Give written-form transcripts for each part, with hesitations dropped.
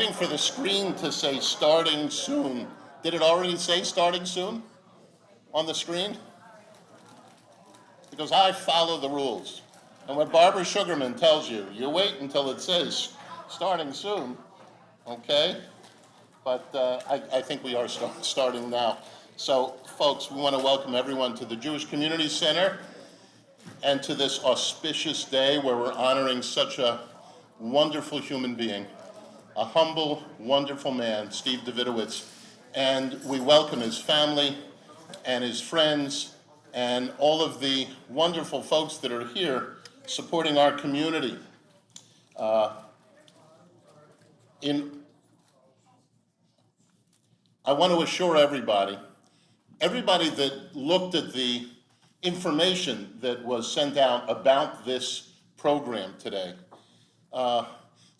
Waiting for the screen to say starting soon. Did it already say starting soon on the screen? Because I follow the rules. And when Barbara Sugarman tells you, you wait until it says starting soon, okay? But I think we are starting now. So, folks, we want to welcome everyone to the Jewish Community Center and to this auspicious day where we're honoring such a wonderful human being, a humble, wonderful man, Steve Davidowitz. And we welcome his family and his friends and all of the wonderful folks that are here supporting our community. I want to assure everybody that looked at the information that was sent out about this program today.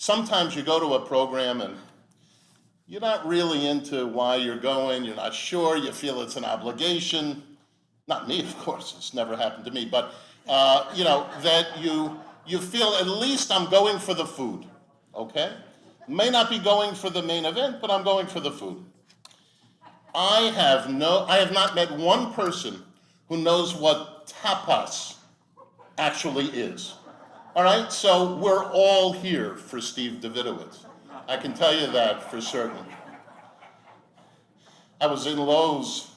Sometimes you go to a program and you're not really into why you're going, you're not sure, you feel it's an obligation. Not me, of course, it's never happened to me, but that you feel at least I'm going for the food, okay? May not be going for the main event, but I'm going for the food. I have not met one person who knows what tapas actually is. All right, so we're all here for Steve Davidowitz. I can tell you that for certain. I was in Lowe's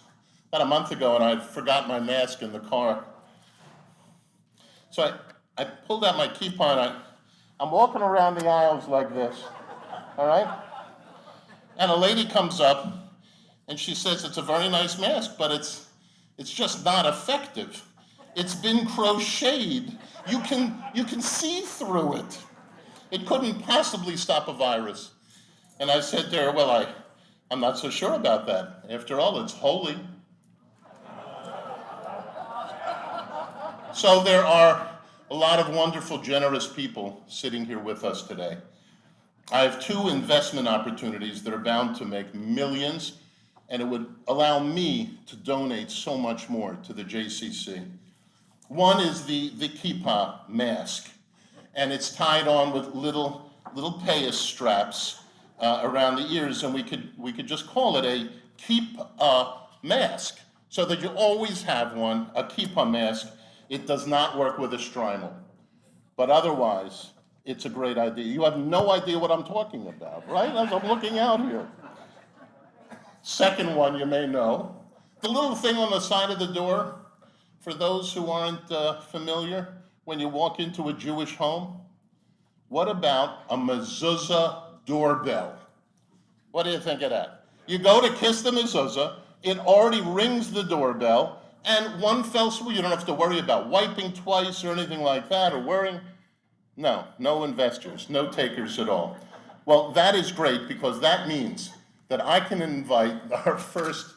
about a month ago and I forgot my mask in the car. So I pulled out my coupon. I'm walking around the aisles like this, all right? And a lady comes up and she says, it's a very nice mask, but it's just not effective. It's been crocheted. You can see through it. It couldn't possibly stop a virus. And I said to her, well, I'm not so sure about that. After all, it's holy. So there are a lot of wonderful, generous people sitting here with us today. I have two investment opportunities that are bound to make millions, and it would allow me to donate so much more to the JCC. One is the kippah mask, and it's tied on with little payas straps around the ears, and we could just call it a kippah mask, so that you always have one, a kippah mask. It does not work with a strimal, but otherwise, it's a great idea. You have no idea what I'm talking about, right? As I'm looking out here. Second one you may know, the little thing on the side of the door, for those who aren't familiar, when you walk into a Jewish home, what about a mezuzah doorbell? What do you think of that? You go to kiss the mezuzah, it already rings the doorbell, and one fell swoop, you don't have to worry about wiping twice or anything like that, or worrying. No investors, no takers at all. Well, that is great because that means that I can invite our first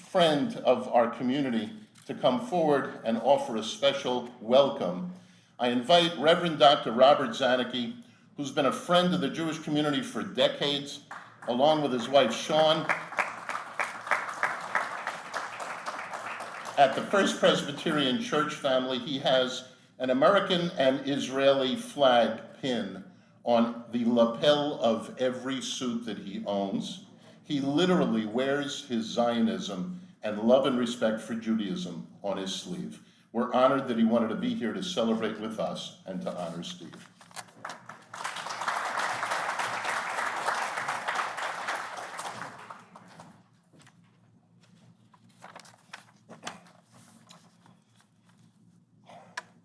friend of our community to come forward and offer a special welcome. I invite Reverend Dr. Robert Zaneke, who's been a friend of the Jewish community for decades, along with his wife Shawn. At the First Presbyterian Church family, he has an American and Israeli flag pin on the lapel of every suit that he owns. He literally wears his Zionism and love and respect for Judaism on his sleeve. We're honored that he wanted to be here to celebrate with us and to honor Steve.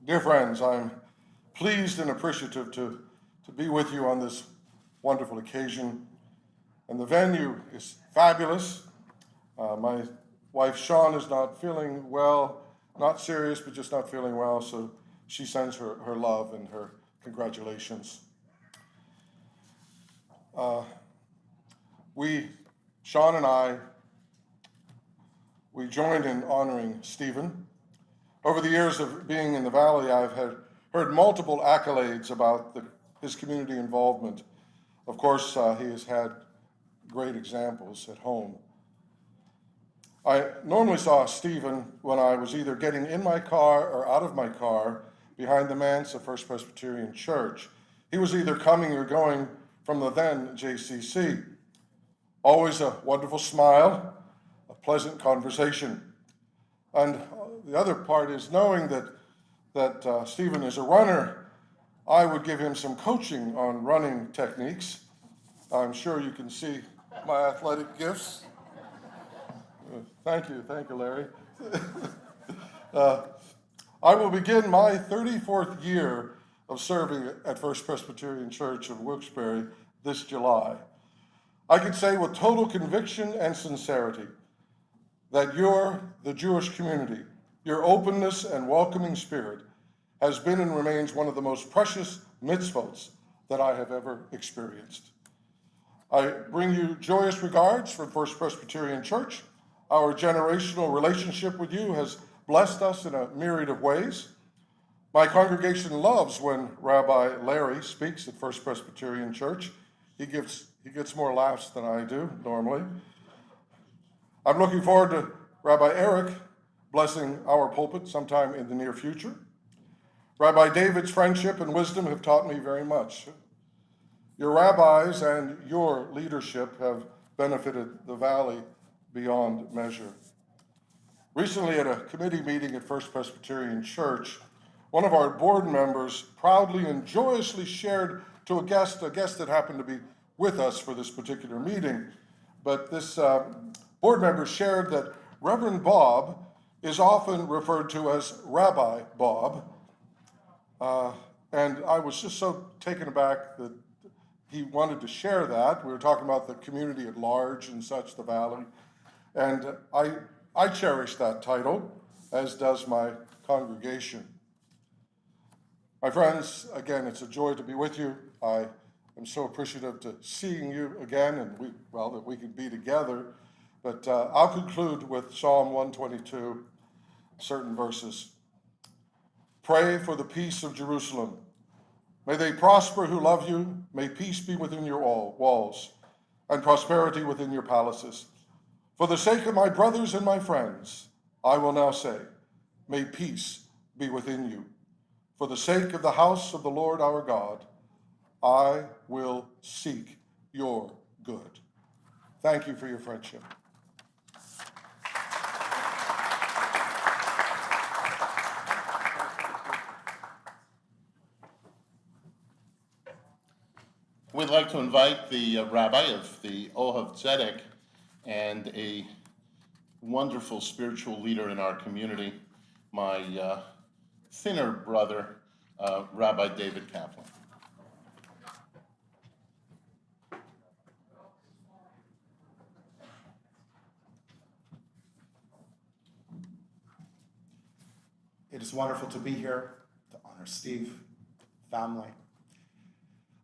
Dear friends, I'm pleased and appreciative to be with you on this wonderful occasion. And the venue is fabulous. My wife Shawn is not feeling well, not serious, but just not feeling well, so she sends her love and her congratulations. Shawn and I, we joined in honoring Stephen. Over the years of being in the Valley, I've heard multiple accolades about his community involvement. Of course, he has had great examples at home. I normally saw Stephen when I was either getting in my car or out of my car behind the manse of First Presbyterian Church. He was either coming or going from the then JCC. Always a wonderful smile, a pleasant conversation. And the other part is knowing that Stephen is a runner, I would give him some coaching on running techniques. I'm sure you can see my athletic gifts. Thank you, Larry. I will begin my 34th year of serving at First Presbyterian Church of Wilkes-Barre this July. I can say with total conviction and sincerity that the Jewish community, your openness and welcoming spirit has been and remains one of the most precious mitzvot that I have ever experienced. I bring you joyous regards from First Presbyterian Church. Our generational relationship with you has blessed us in a myriad of ways. My congregation loves when Rabbi Leary speaks at First Presbyterian Church. He gets more laughs than I do normally. I'm looking forward to Rabbi Eric blessing our pulpit sometime in the near future. Rabbi David's friendship and wisdom have taught me very much. Your rabbis and your leadership have benefited the valley beyond measure. Recently, at a committee meeting at First Presbyterian Church, one of our board members proudly and joyously shared to a guest that happened to be with us for this particular meeting, but this board member shared that Reverend Bob is often referred to as Rabbi Bob, and I was just so taken aback that he wanted to share that. We were talking about the community at large and such, the valley, and I cherish that title, as does my congregation. My friends, again, it's a joy to be with you. I am so appreciative to seeing you again, and that we could be together. But I'll conclude with Psalm 122, certain verses. Pray for the peace of Jerusalem. May they prosper who love you. May peace be within your walls, and prosperity within your palaces. For the sake of my brothers and my friends, I will now say, may peace be within you. For the sake of the house of the Lord our God, I will seek your good. Thank you for your friendship. We'd like to invite the rabbi of the Ohav Tzedek and a wonderful spiritual leader in our community, my thinner brother, Rabbi David Kaplan. It is wonderful to be here, to honor Steve, family.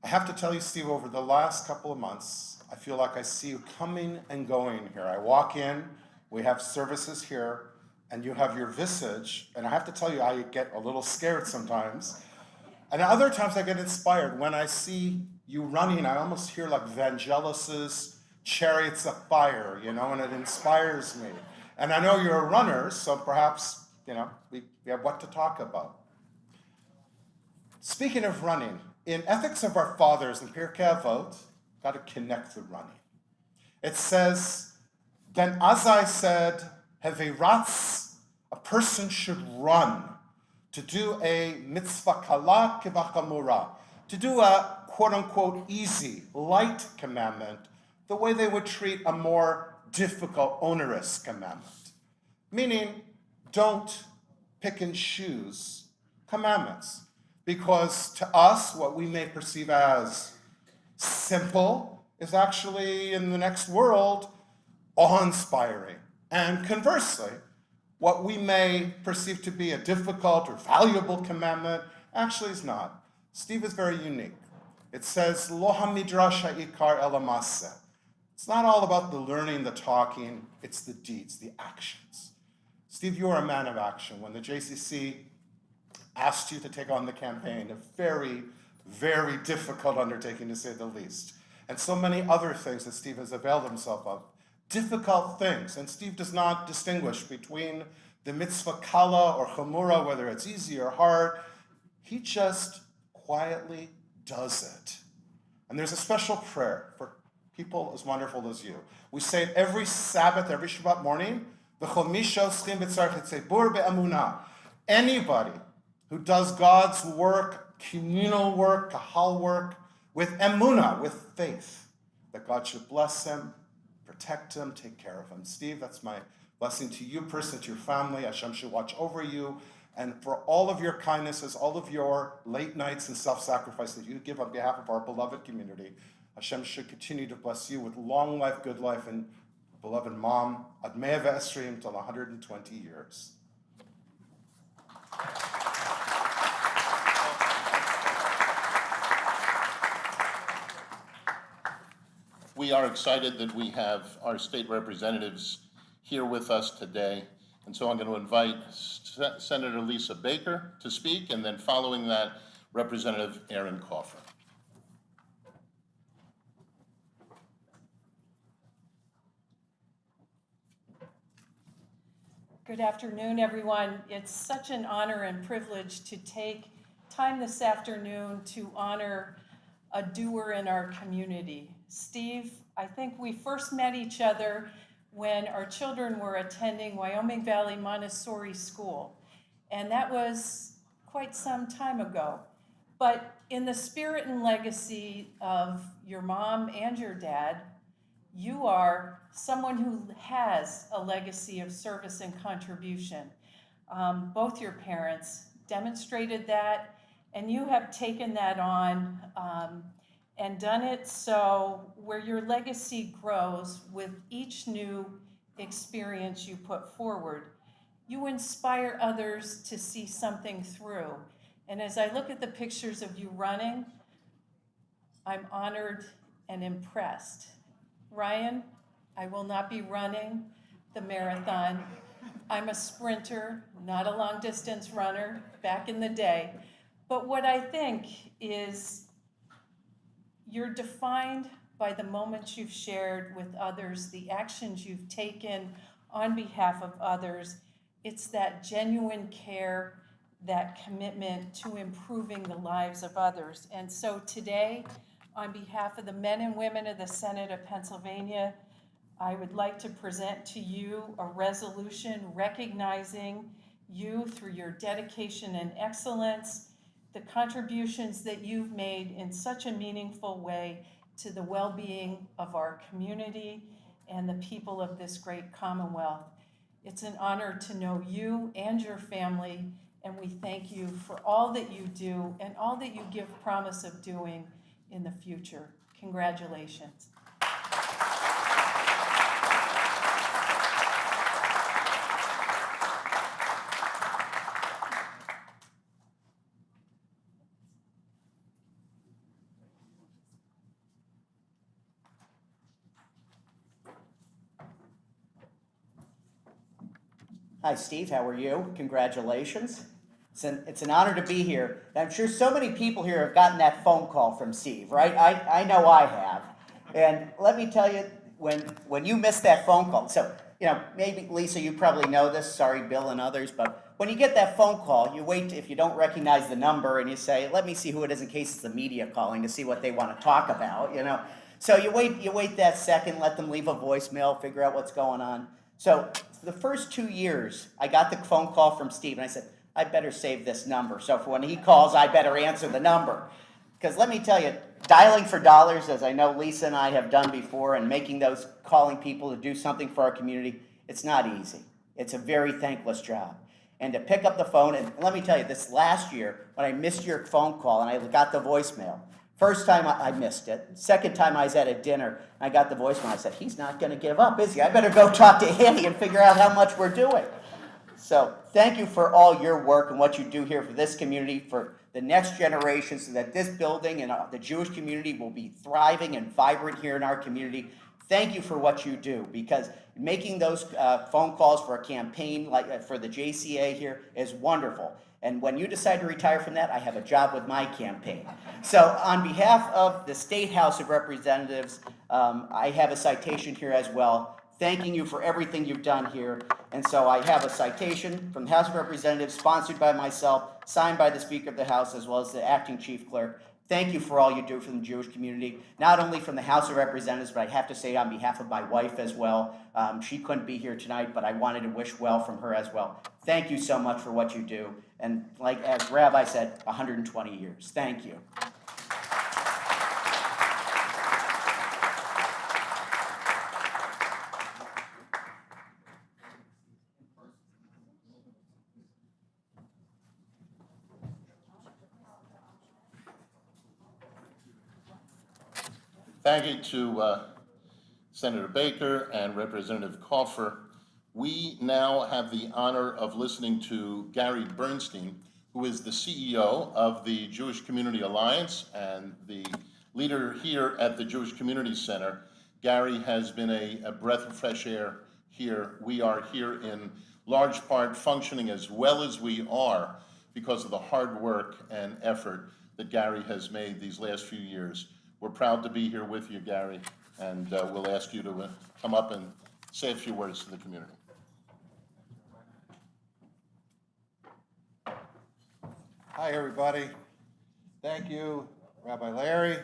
I have to tell you, Steve, over the last couple of months, I feel like I see you coming and going here. I walk in, we have services here, and you have your visage, and I have to tell you, I get a little scared sometimes. And other times I get inspired. When I see you running, I almost hear like Vangelis's Chariots of Fire, and it inspires me. And I know you're a runner, so perhaps, we have what to talk about. Speaking of running, in Ethics of Our Fathers in Pirkei Avot, got to connect the running. It says, Ben Azai said, Heveratz, a person should run to do a mitzvah kala kivachamura, to do a quote-unquote easy, light commandment, the way they would treat a more difficult, onerous commandment. Meaning, don't pick and choose commandments. Because to us, what we may perceive as simple is actually, in the next world, awe-inspiring. And conversely, what we may perceive to be a difficult or valuable commandment actually is not. Steve is very unique. It says, Lo hamidrash ha'ikar ela maseh. It's not all about the learning, the talking, it's the deeds, the actions. Steve, you are a man of action. When the JCC asked you to take on the campaign, a very, very difficult undertaking to say the least, and so many other things that Steve has availed himself of, difficult things, and Steve does not distinguish between the mitzvah kala or chamura, whether it's easy or hard. He just quietly does it. And there's a special prayer for people as wonderful as you. We say it every Sabbath, every Shabbat morning. Anybody who does God's work, communal work, kahal work, with emunah, with faith, that God should bless him, protect him, take care of him. Steve, that's my blessing to you personally, to your family. Hashem should watch over you. And for all of your kindnesses, all of your late nights and self-sacrifice that you give on behalf of our beloved community, Hashem should continue to bless you with long life, good life, and beloved mom, ad mea ve'esrim, till 120 years. We are excited that we have our state representatives here with us today. And so I'm going to invite Senator Lisa Baker to speak, and then following that, Representative Aaron Coffer. Good afternoon, everyone. It's such an honor and privilege to take time this afternoon to honor a doer in our community. Steve, I think we first met each other when our children were attending Wyoming Valley Montessori School, and that was quite some time ago. But in the spirit and legacy of your mom and your dad, you are someone who has a legacy of service and contribution. Both your parents demonstrated that, and you have taken that on and done it so where your legacy grows with each new experience you put forward. You inspire others to see something through. And as I look at the pictures of you running, I'm honored and impressed. Ryan, I will not be running the marathon. I'm a sprinter, not a long distance runner back in the day. But what I think is you're defined by the moments you've shared with others, the actions you've taken on behalf of others. It's that genuine care, that commitment to improving the lives of others. And so today, on behalf of the men and women of the Senate of Pennsylvania, I would like to present to you a resolution recognizing you through your dedication and excellence, the contributions that you've made in such a meaningful way to the well-being of our community and the people of this great Commonwealth. It's an honor to know you and your family, and we thank you for all that you do and all that you give promise of doing in the future. Congratulations. Hi, Steve. How are you? Congratulations. It's an honor to be here. And I'm sure so many people here have gotten that phone call from Steve, right? I know I have. And let me tell you, when you missed that phone call, so, maybe, Lisa, you probably know this, sorry, Bill and others, but when you get that phone call, you wait, if you don't recognize the number, and you say, let me see who it is in case it's the media calling to see what they want to talk about, So you wait that second, let them leave a voicemail, figure out what's going on. So for the first 2 years, I got the phone call from Steve, and I said, I better save this number. So for when he calls, I better answer the number. Because let me tell you, dialing for dollars, as I know Lisa and I have done before, and making those calling people to do something for our community, it's not easy. It's a very thankless job. And to pick up the phone, and let me tell you, this last year, when I missed your phone call and I got the voicemail, first time I missed it. Second time I was at a dinner, and I got the voicemail. I said, he's not going to give up, is he? I better go talk to Andy and figure out how much we're doing. So thank you for all your work and what you do here for this community, for the next generation, so that this building and the Jewish community will be thriving and vibrant here in our community. Thank you for what you do, because making those phone calls for a campaign like for the JCA here is wonderful. And when you decide to retire from that, I have a job with my campaign. So on behalf of the State House of Representatives, I have a citation here as well, thanking you for everything you've done here. And so I have a citation from the House of Representatives, sponsored by myself, signed by the Speaker of the House, as well as the Acting Chief Clerk, Thank you for all you do for the Jewish community, not only from the House of Representatives, but I have to say on behalf of my wife as well. She couldn't be here tonight, but I wanted to wish well from her as well. Thank you so much for what you do. And like as Rabbi said, 120 years. Thank you. Thank you to Senator Baker and Representative Coffer. We now have the honor of listening to Gary Bernstein, who is the CEO of the Jewish Community Alliance and the leader here at the Jewish Community Center. Gary has been a breath of fresh air here. We are here in large part functioning as well as we are because of the hard work and effort that Gary has made these last few years. We're proud to be here with you, Gary, and we'll ask you to come up and say a few words to the community. Hi, everybody. Thank you, Rabbi Leary,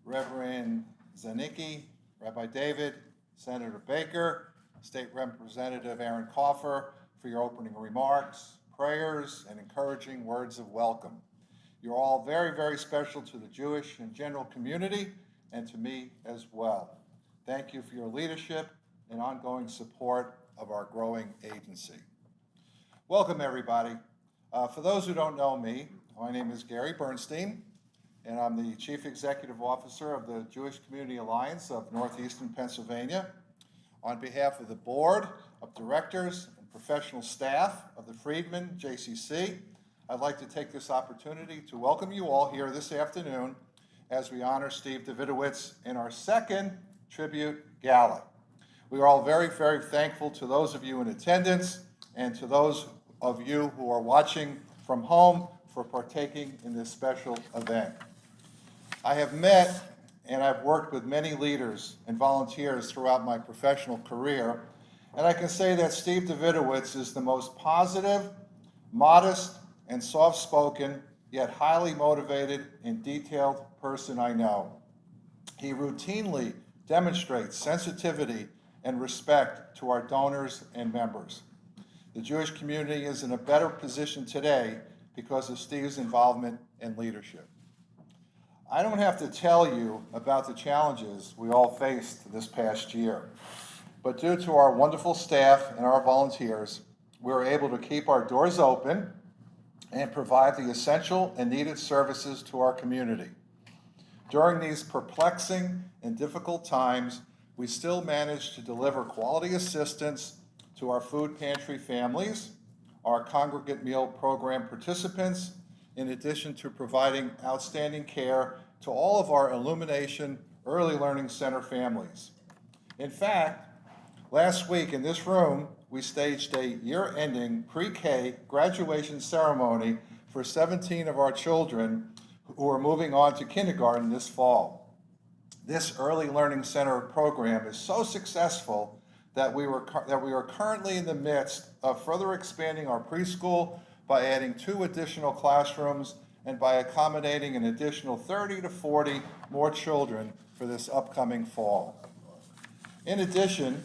Reverend Zaneke, Rabbi David, Senator Baker, State Representative Aaron Coffer, for your opening remarks, prayers, and encouraging words of welcome. You're all very, very special to the Jewish and general community and to me as well. Thank you for your leadership and ongoing support of our growing agency. Welcome, everybody. For those who don't know me, my name is Gary Bernstein, and I'm the Chief Executive Officer of the Jewish Community Alliance of Northeastern Pennsylvania. On behalf of the Board of Directors and professional staff of the Friedman JCC, I'd like to take this opportunity to welcome you all here this afternoon as we honor Steve Davidowitz in our second tribute gala. We are all very, very thankful to those of you in attendance and to those of you who are watching from home for partaking in this special event. I have met and I've worked with many leaders and volunteers throughout my professional career, and I can say that Steve Davidowitz is the most positive, modest, and soft-spoken, yet highly motivated and detailed person I know. He routinely demonstrates sensitivity and respect to our donors and members. The Jewish community is in a better position today because of Steve's involvement and leadership. I don't have to tell you about the challenges we all faced this past year, but due to our wonderful staff and our volunteers, we were able to keep our doors open and provide the essential and needed services to our community. During these perplexing and difficult times, we still managed to deliver quality assistance to our food pantry families, our congregate meal program participants, in addition to providing outstanding care to all of our Illumination Early Learning Center families. In fact, last week in this room, we staged a year-ending pre-K graduation ceremony for 17 of our children who are moving on to kindergarten this fall. This Early Learning Center program is so successful that we are currently in the midst of further expanding our preschool by adding 2 additional classrooms and by accommodating an additional 30 to 40 more children for this upcoming fall. In addition,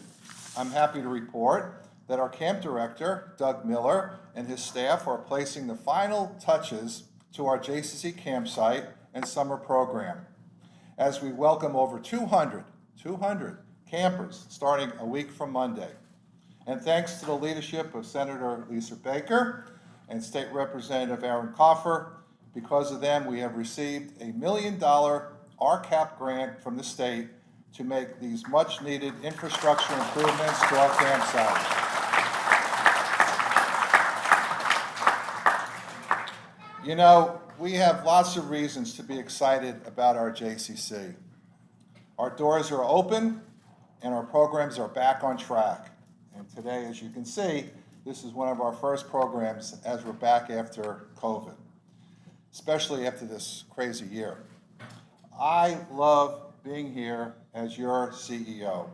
I'm happy to report that our camp director, Doug Miller, and his staff are placing the final touches to our JCC campsite and summer program, as we welcome over 200 campers starting a week from Monday. And thanks to the leadership of Senator Lisa Baker and State Representative Aaron Coffer, because of them, we have received a $1 million RCAP grant from the state to make these much-needed infrastructure improvements to our campsite. You know, we have lots of reasons to be excited about our JCC. Our doors are open and our programs are back on track. And today, as you can see, this is one of our first programs as we're back after COVID, especially after this crazy year. I love being here as your CEO,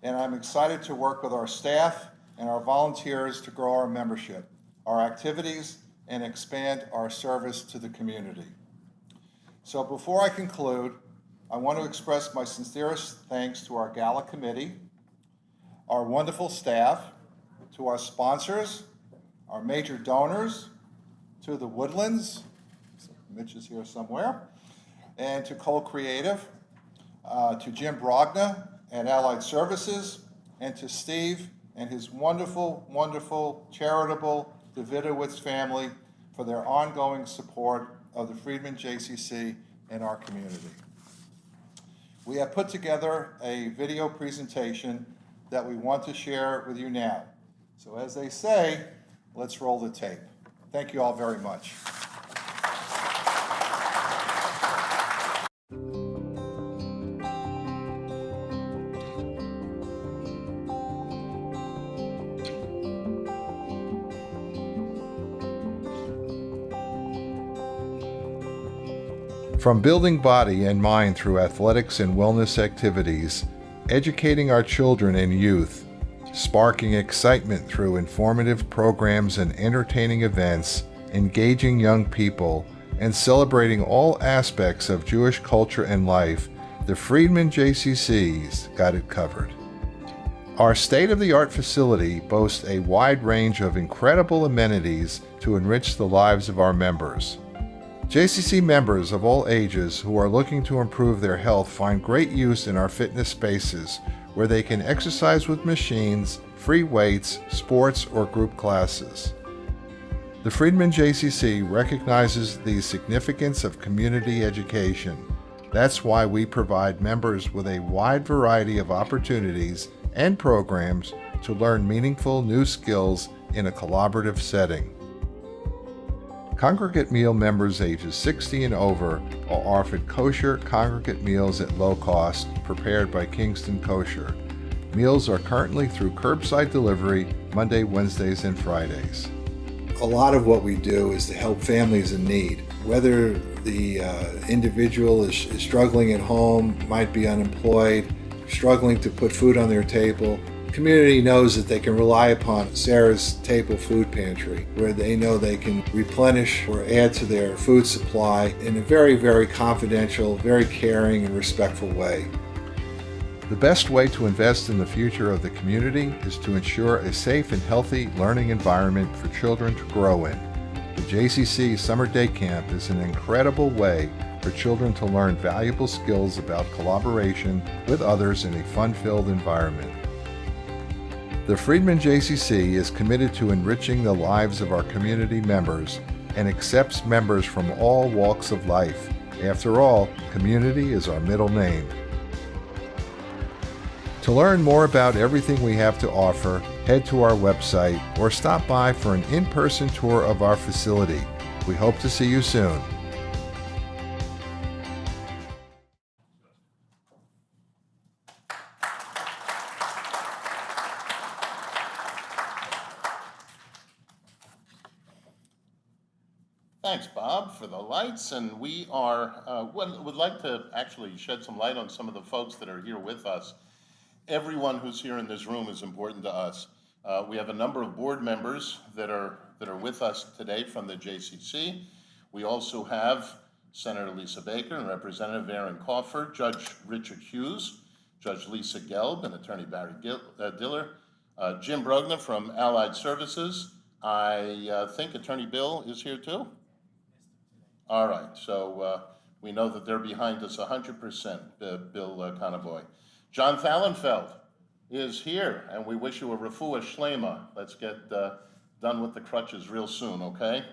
and I'm excited to work with our staff and our volunteers to grow our membership, our activities, and expand our service to the community. So before I conclude, I want to express my sincerest thanks to our Gala committee, our wonderful staff, to our sponsors, our major donors, to the Woodlands, Mitch is here somewhere, and to Co-Creative, to Jim Brogna and Allied Services, and to Steve and his wonderful, wonderful, charitable Davidowitz family for their ongoing support of the Friedman JCC in our community. We have put together a video presentation that we want to share with you now. So as they say, let's roll the tape. Thank you all very much. From building body and mind through athletics and wellness activities, educating our children and youth, sparking excitement through informative programs and entertaining events, engaging young people, and celebrating all aspects of Jewish culture and life, the Friedman JCC's got it covered. Our state-of-the-art facility boasts a wide range of incredible amenities to enrich the lives of our members. JCC members of all ages who are looking to improve their health find great use in our fitness spaces, where they can exercise with machines, free weights, sports, or group classes. The Friedman JCC recognizes the significance of community education. That's why we provide members with a wide variety of opportunities and programs to learn meaningful new skills in a collaborative setting. Congregate meal members ages 60 and over are offered kosher congregate meals at low cost, prepared by Kingston Kosher. Meals are currently through curbside delivery Monday, Wednesdays, and Fridays. A lot of what we do is to help families in need. Whether the individual is struggling at home, might be unemployed, struggling to put food on their table, the community knows that they can rely upon Sarah's Table Food Pantry, where they know they can replenish or add to their food supply in a very, very confidential, very caring and respectful way. The best way to invest in the future of the community is to ensure a safe and healthy learning environment for children to grow in. The JCC Summer Day Camp is an incredible way for children to learn valuable skills about collaboration with others in a fun-filled environment. The Friedman JCC is committed to enriching the lives of our community members and accepts members from all walks of life. After all, community is our middle name. To learn more about everything we have to offer, head to our website or stop by for an in-person tour of our facility. We hope to see you soon. Thanks, Bob, for the lights, and we would like to actually shed some light on some of the folks that are here with us. Everyone who's here in this room is important to us. We have a number of board members that are with us today from the JCC. We also have Senator Lisa Baker and Representative Aaron Crawford, Judge Richard Hughes, Judge Lisa Gelb, and Attorney Barry Diller, Jim Brogna from Allied Services. I think Attorney Bill is here too. All right, so we know that they're behind us 100%, Bill Conaboy. John Thalenfeld is here, and we wish you a refuah shlema. Let's get done with the crutches real soon, okay?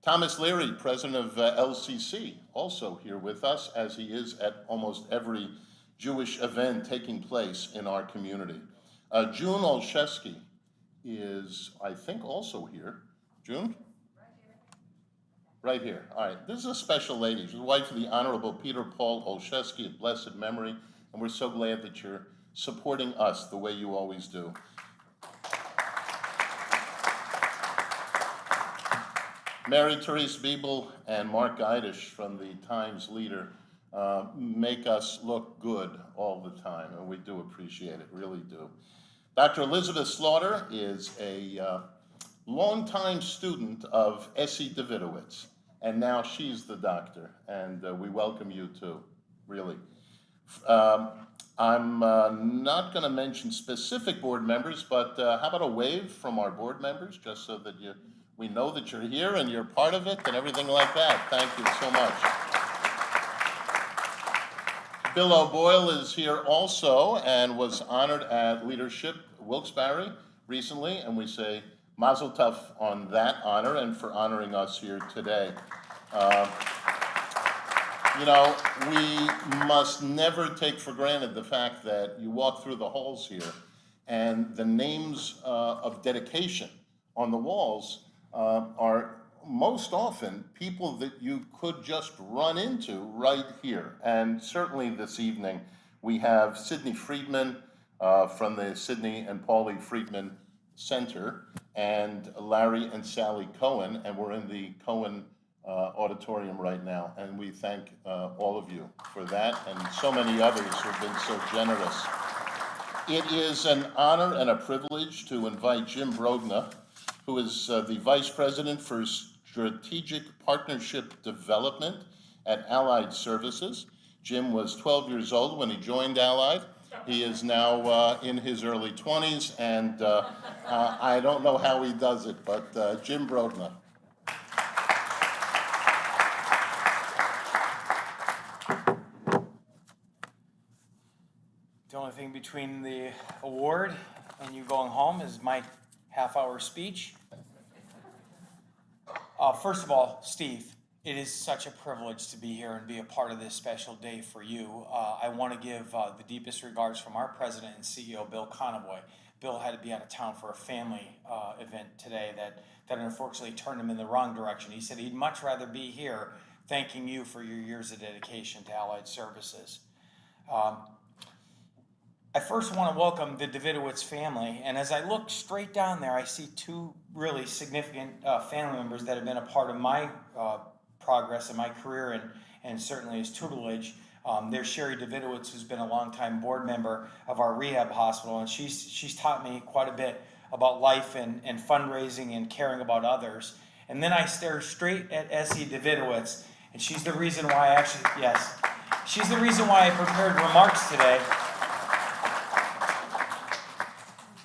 Thomas Leary, president of LCC, also here with us, as he is at almost every Jewish event taking place in our community. June Olszewski is, I think, also here. June? Right here. All right. This is a special lady. She's the wife of the Honorable Peter Paul Olszewski of blessed memory, and we're so glad that you're supporting us the way you always do. Mary Therese Biebel and Mark Geidish from the Times Leader make us look good all the time, and we do appreciate it, really do. Dr. Elizabeth Slaughter is a longtime student of Esther Davidowitz, and now she's the doctor, and we welcome you too, really. I'm not going to mention specific board members, but how about a wave from our board members, just so that we know that you're here and you're part of it and everything like that. Thank you so much. Bill O'Boyle is here also and was honored at Leadership Wilkes-Barre recently, and we say mazel tov on that honor and for honoring us here today. You know, we must never take for granted the fact that you walk through the halls here and the names of dedication on the walls are most often people that you could just run into right here. And certainly this evening, we have Sidney Friedman from the Sidney and Paulie Friedman Center, and Larry and Sally Cohen, and we're in the Cohen auditorium right now, and we thank all of you for that, and so many others who've been so generous. It is an honor and a privilege to invite Jim Brogna, who is the Vice President for Strategic Partnership Development at Allied Services. Jim was 12 years old when he joined Allied. He is now in his early 20s, and I don't know how he does it, but Jim Brogna. The only thing between the award and you going home is my half-hour speech. First of all, Steve, it is such a privilege to be here and be a part of this special day for you. I want to give the deepest regards from our president and CEO, Bill Conaway. Bill had to be out of town for a family event today that unfortunately turned him in the wrong direction. He said he'd much rather be here thanking you for your years of dedication to Allied Services. I first want to welcome the Davidowitz family, and as I look straight down there, I see two really significant family members that have been a part of my progress in my career and certainly as tutelage. There's Sherry Davidowitz, who's been a longtime board member of our rehab hospital, and she's taught me quite a bit about life and fundraising and caring about others. And then I stare straight at Essie Davidowitz, and she's the reason why she's the reason why I prepared remarks today.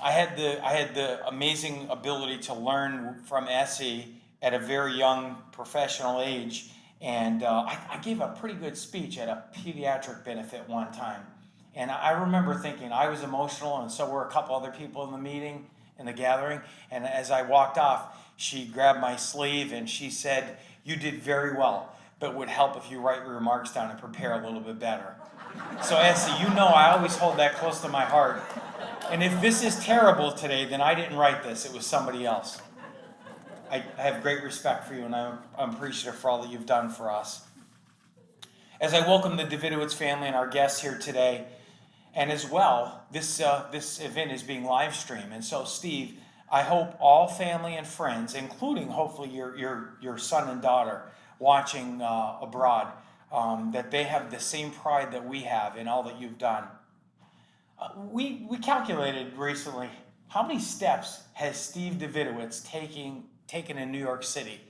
I had the amazing ability to learn from Essie at a very young professional age, and I gave a pretty good speech at a pediatric benefit one time. And I remember thinking I was emotional, and so were a couple other people in the meeting, in the gathering. And as I walked off, she grabbed my sleeve and she said, "You did very well, but it would help if you write your remarks down and prepare a little bit better." So Essie, you know I always hold that close to my heart. And if this is terrible today, then I didn't write this, it was somebody else. I have great respect for you, and I'm appreciative for all that you've done for us. As I welcome the Davidowitz family and our guests here today, and as well, this event is being live streamed. And so, Steve, I hope all family and friends, including hopefully your son and daughter watching abroad, that they have the same pride that we have in all that you've done. We calculated recently how many steps has Steve Davidowitz taken in New York City.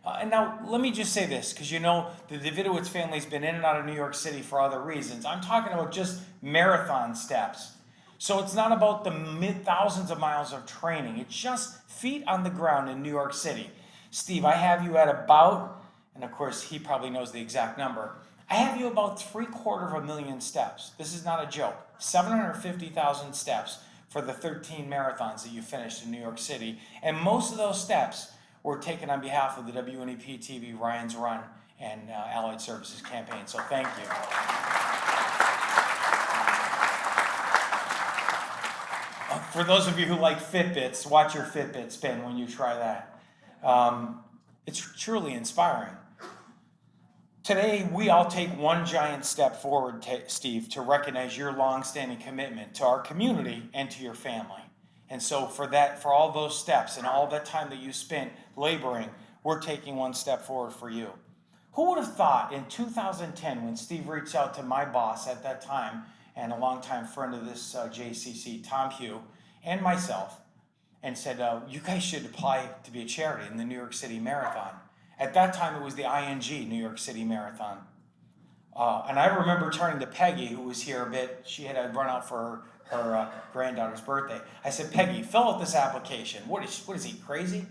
And now let me just say this, because you know the Davidowitz family's been in and out of New York City for other reasons. I'm talking about just marathon steps. So it's not about the thousands of miles of training. It's just feet on the ground in New York City. Steve, I have you at about, and of course he probably knows the exact number, I have you about 750,000 steps. This is not a joke. 750,000 steps for the 13 marathons that you finished in New York City. And most of those steps were taken on behalf of the WNEP TV Ryan's Run and Allied Services campaign. So thank you. For those of you who like Fitbits, watch your Fitbit spin when you try that. It's truly inspiring. Today, we all take one giant step forward, Steve, to recognize your long-standing commitment to our community and to your family. And so for all those steps and all that time that you spent laboring, we're taking one step forward for you. Who would have thought in 2010, when Steve reached out to my boss at that time, and a longtime friend of this JCC, Tom Hugh, and myself, and said, you guys should apply to be a charity in the New York City Marathon. At that time, it was the ING, New York City Marathon. And I remember turning to Peggy, who was here a bit. She had run out for her granddaughter's birthday. I said, Peggy, fill out this application. What is he, crazy?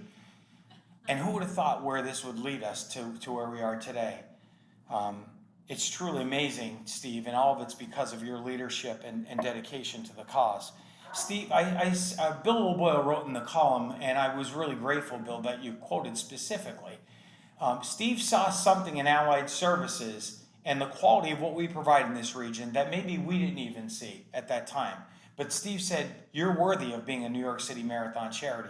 And who would have thought where this would lead us to where we are today? It's truly amazing, Steve, and all of it's because of your leadership and dedication to the cause. Steve, Bill O'Boyle wrote in the column, and I was really grateful, Bill, that you quoted specifically. Steve saw something in Allied Services and the quality of what we provide in this region that maybe we didn't even see at that time. But Steve said, you're worthy of being a New York City Marathon charity.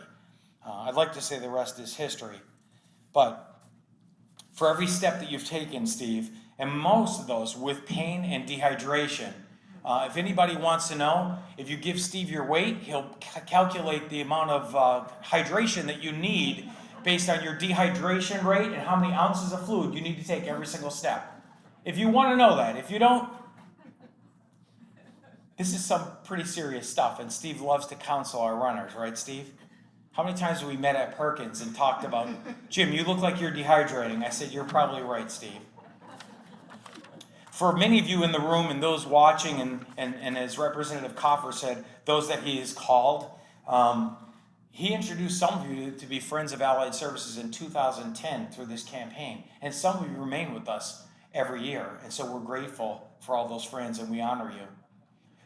I'd like to say the rest is history. But for every step that you've taken, Steve, and most of those with pain and dehydration, if anybody wants to know, if you give Steve your weight, he'll calculate the amount of hydration that you need based on your dehydration rate and how many ounces of fluid you need to take every single step. If you want to know that, if you don't, this is some pretty serious stuff, and Steve loves to counsel our runners, right, Steve? How many times have we met at Perkins and talked about, Jim, you look like you're dehydrating. I said, you're probably right, Steve. For many of you in the room and those watching, and as Representative Coffer said, those that he has called, he introduced some of you to be Friends of Allied Services in 2010 through this campaign, and some of you remain with us every year, and so we're grateful for all those friends, and we honor you.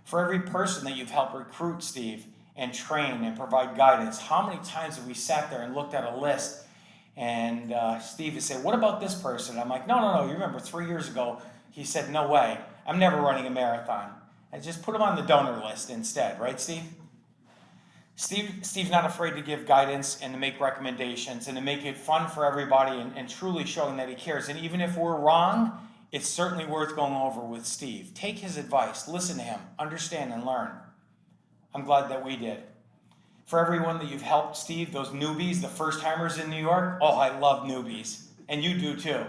For every person that you've helped recruit, Steve, and train and provide guidance, how many times have we sat there and looked at a list, and Steve would say, what about this person? I'm like, no, you remember 3 years ago, he said, no way, I'm never running a marathon. And just put him on the donor list instead, right, Steve? Steve's not afraid to give guidance and to make recommendations and to make it fun for everybody and truly showing that he cares. And even if we're wrong, it's certainly worth going over with Steve. Take his advice, listen to him, understand and learn. I'm glad that we did. For everyone that you've helped, Steve, those newbies, the first-timers in New York, oh, I love newbies, and you do too.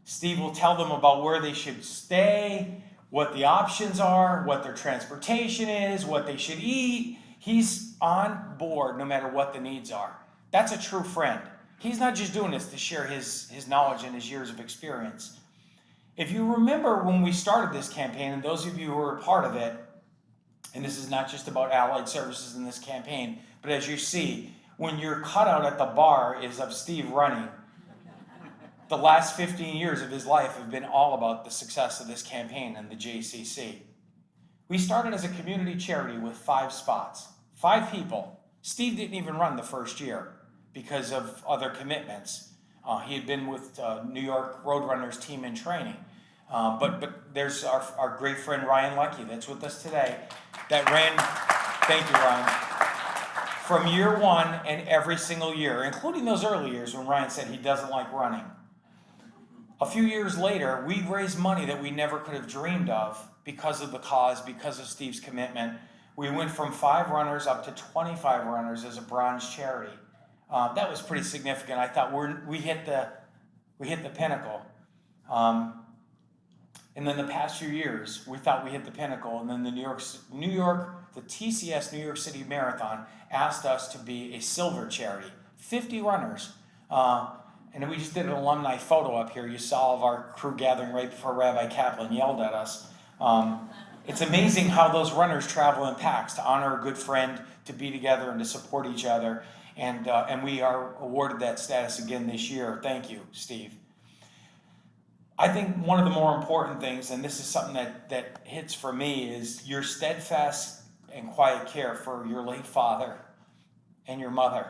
Steve will tell them about where they should stay, what the options are, what their transportation is, what they should eat. He's on board no matter what the needs are. That's a true friend. He's not just doing this to share his knowledge and his years of experience. If you remember when we started this campaign, and those of you who were a part of it, and this is not just about Allied Services in this campaign, but as you see, when your cutout at the bar is of Steve running, the last 15 years of his life have been all about the success of this campaign and the JCC. We started as a community charity with 5 spots, 5 people. Steve didn't even run the first year because of other commitments. He had been with New York Roadrunners team in training. But there's our great friend Ryan Leckie that's with us today that ran, thank you Ryan, from year 1 and every single year, including those early years when Ryan said he doesn't like running. A few years later, we raised money that we never could have dreamed of because of the cause, because of Steve's commitment. We went from 5 runners up to 25 runners as a bronze charity. That was pretty significant. I thought we hit the pinnacle. And then the past few years, we thought we hit the pinnacle. And then the TCS New York City Marathon asked us to be a silver charity, 50 runners. And we just did an alumni photo up here. You saw all of our crew gathering right before Rabbi Kaplan yelled at us. It's amazing how those runners travel in packs to honor a good friend, to be together and to support each other. And we are awarded that status again this year. Thank you, Steve. I think one of the more important things, and this is something that hits for me, is your steadfast and quiet care for your late father and your mother.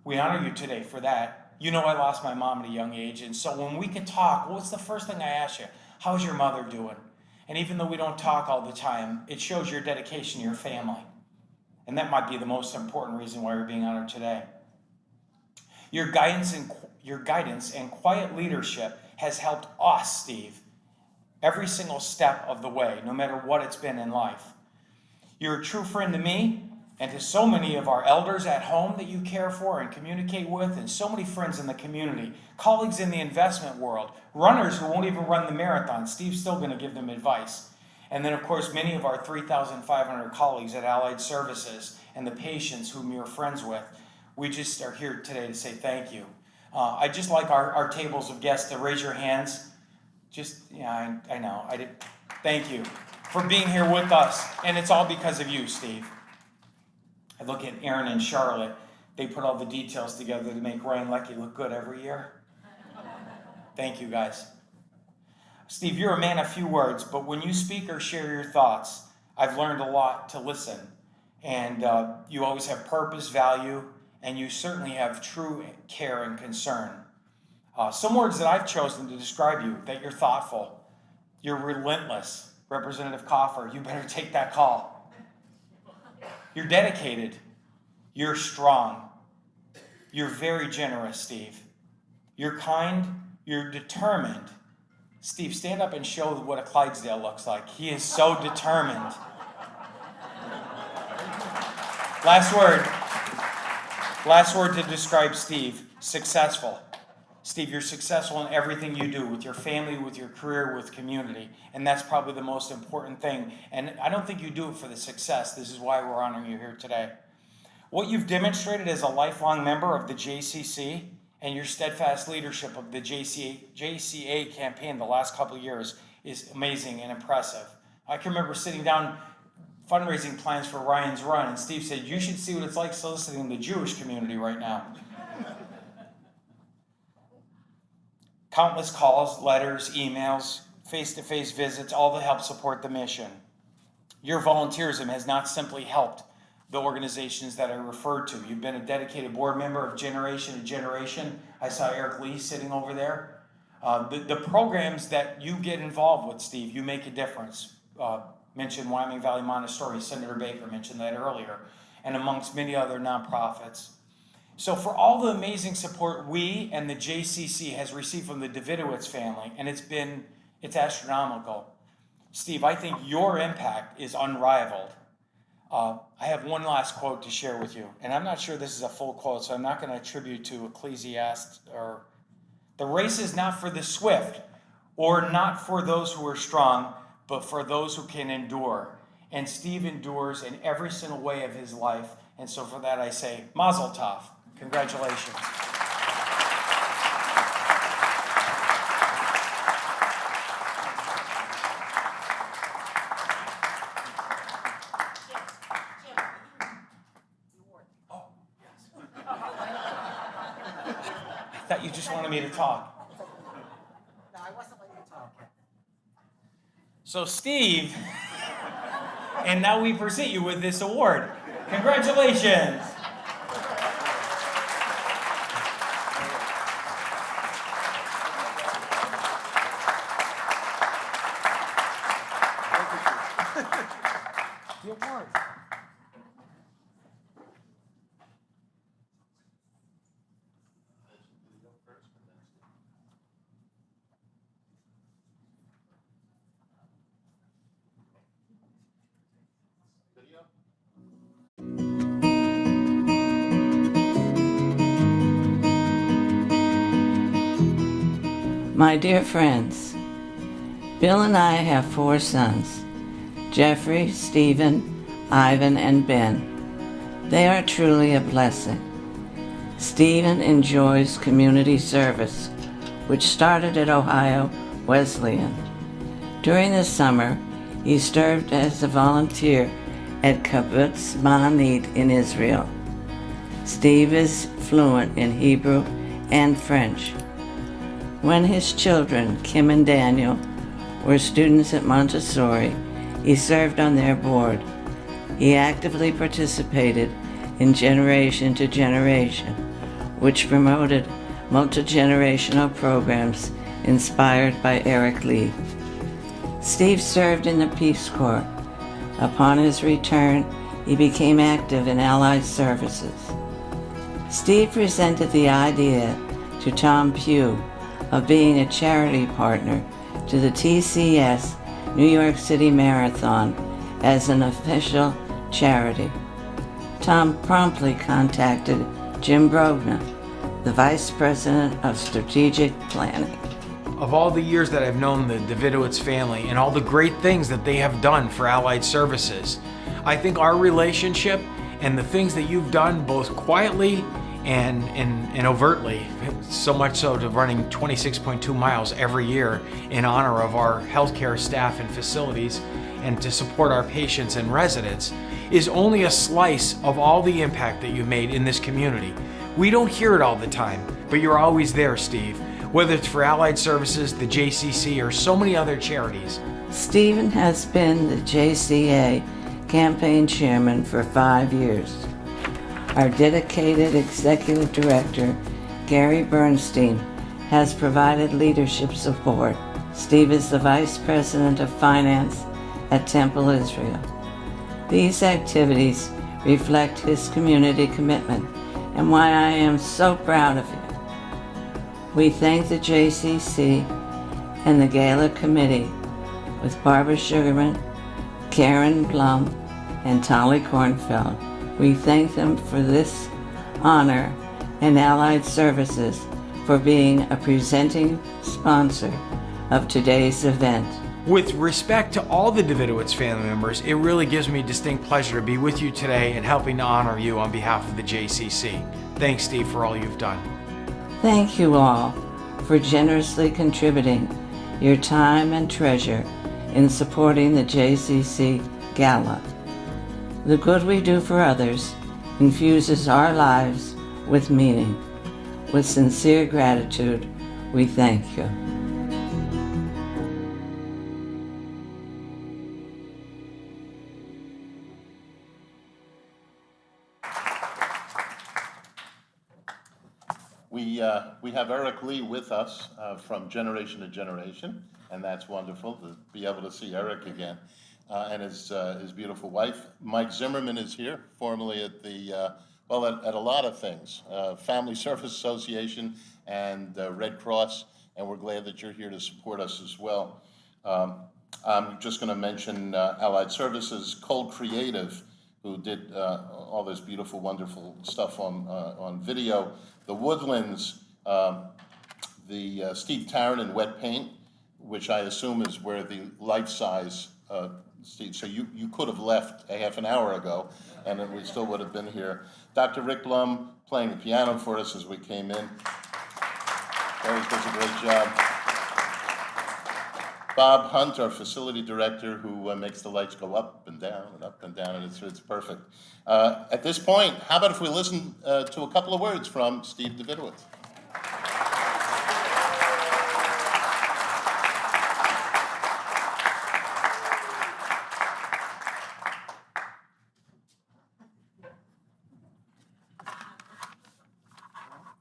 We honor you today for that. You know I lost my mom at a young age, and so when we could talk, what's the first thing I ask you? How's your mother doing? And even though we don't talk all the time, it shows your dedication to your family. And that might be the most important reason why you're being honored today. Your guidance and quiet leadership has helped us, Steve, every single step of the way, no matter what it's been in life. You're a true friend to me and to so many of our elders at home that you care for and communicate with, and so many friends in the community, colleagues in the investment world, runners who won't even run the marathon. Steve's still going to give them advice. And then, of course, many of our 3,500 colleagues at Allied Services and the patients whom you're friends with. We just are here today to say thank you. I just like our tables of guests to raise your hands. I know. Thank you for being here with us. And it's all because of you, Steve. I look at Aaron and Charlotte. They put all the details together to make Ryan Leckie look good every year. Thank you, guys. Steve, you're a man of few words, but when you speak or share your thoughts, I've learned a lot to listen. And you always have purpose, value, and you certainly have true care and concern. Some words that I've chosen to describe you: that you're thoughtful, you're relentless. Representative Coffer, you better take that call. You're dedicated, you're strong, you're very generous, Steve. You're kind, you're determined. Steve, stand up and show what a Clydesdale looks like. He is so determined. Last word to describe Steve: successful. Steve, you're successful in everything you do, with your family, with your career, with community. And that's probably the most important thing. And I don't think you do it for the success. This is why we're honoring you here today. What you've demonstrated as a lifelong member of the JCC and your steadfast leadership of the JCA campaign the last couple of years is amazing and impressive. I can remember sitting down fundraising plans for Ryan's Run, and Steve said, "You should see what it's like soliciting the Jewish community right now." Countless calls, letters, emails, face-to-face visits, all to help support the mission. Your volunteerism has not simply helped the organizations that I referred to. You've been a dedicated board member of generation to generation. I saw Eric Lee sitting over there. The programs that you get involved with, Steve, you make a difference. Mentioned Wyoming Valley Montessori, Senator Baker mentioned that earlier, and amongst many other nonprofits. So for all the amazing support we and the JCC has received from the Davidowitz family, and it's astronomical. Steve, I think your impact is unrivaled. I have one last quote to share with you, and I'm not sure this is a full quote, so I'm not going to attribute to Ecclesiastes or "The race is not for the swift, or not for those who are strong, but for those who can endure." And Steve endures in every single way of his life, and so for that I say, Mazel Tov. Congratulations. I thought you just wanted me to talk. No, I wasn't letting you talk. So Steve, and now we present you with this award. Congratulations. The award. My dear friends, Bill and I have 4 sons: Jeffrey, Stephen, Ivan, and Ben. They are truly a blessing. Stephen enjoys community service, which started at Ohio Wesleyan. During the summer, he served as a volunteer at Kibbutz Ma'anit in Israel. Steve is fluent in Hebrew and French. When his children, Kim and Daniel, were students at Montessori, he served on their board. He actively participated in Generation to Generation, which promoted multi-generational programs inspired by Eric Lee. Steve served in the Peace Corps. Upon his return, he became active in Allied services. Steve presented the idea to Tom Pugh of being a charity partner to the TCS New York City Marathon as an official charity. Tom promptly contacted Jim Brogna, the Vice President of Strategic Planning. Of all the years that I've known the Davidowitz family and all the great things that they have done for Allied Services, I think our relationship and the things that you've done both quietly and overtly, so much so to running 26.2 miles every year in honor of our healthcare staff and facilities and to support our patients and residents, is only a slice of all the impact that you've made in this community. We don't hear it all the time, but you're always there, Steve, whether it's for Allied Services, the JCC, or so many other charities. Stephen has been the JCA campaign chairman for 5 years. Our dedicated executive director, Gary Bernstein, has provided leadership support. Steve is the vice president of finance at Temple Israel. These activities reflect his community commitment and why I am so proud of him. We thank the JCC and the Gala Committee with Barbara Sugarman, Karen Blum, and Tolly Kornfeld. We thank them for this honor and Allied Services for being a presenting sponsor of today's event. With respect to all the Davidowitz family members, it really gives me distinct pleasure to be with you today and helping to honor you on behalf of the JCC. Thanks, Steve, for all you've done. Thank you all for generously contributing your time and treasure in supporting the JCC Gala. The good we do for others infuses our lives with meaning. With sincere gratitude, we thank you. We have Eric Lee with us from Generation to Generation, and that's wonderful to be able to see Eric again, and his beautiful wife. Mike Zimmerman is here, formerly at the, at a lot of things, Family Service Association and Red Cross, and we're glad that you're here to support us as well. I'm just going to mention Allied Services, Cold Creative, who did all this beautiful, wonderful stuff on video. The Woodlands, the Steve Tarrant in wet paint, which I assume is where the life-size Steve. So you could have left a half an hour ago, and then we still would have been here. Dr. Rick Blum playing the piano for us as we came in. Always does a great job. Bob Hunt, our facility director, who makes the lights go up and down and up and down, and it's perfect. At this point, how about if we listen to a couple of words from Steve Davidowitz?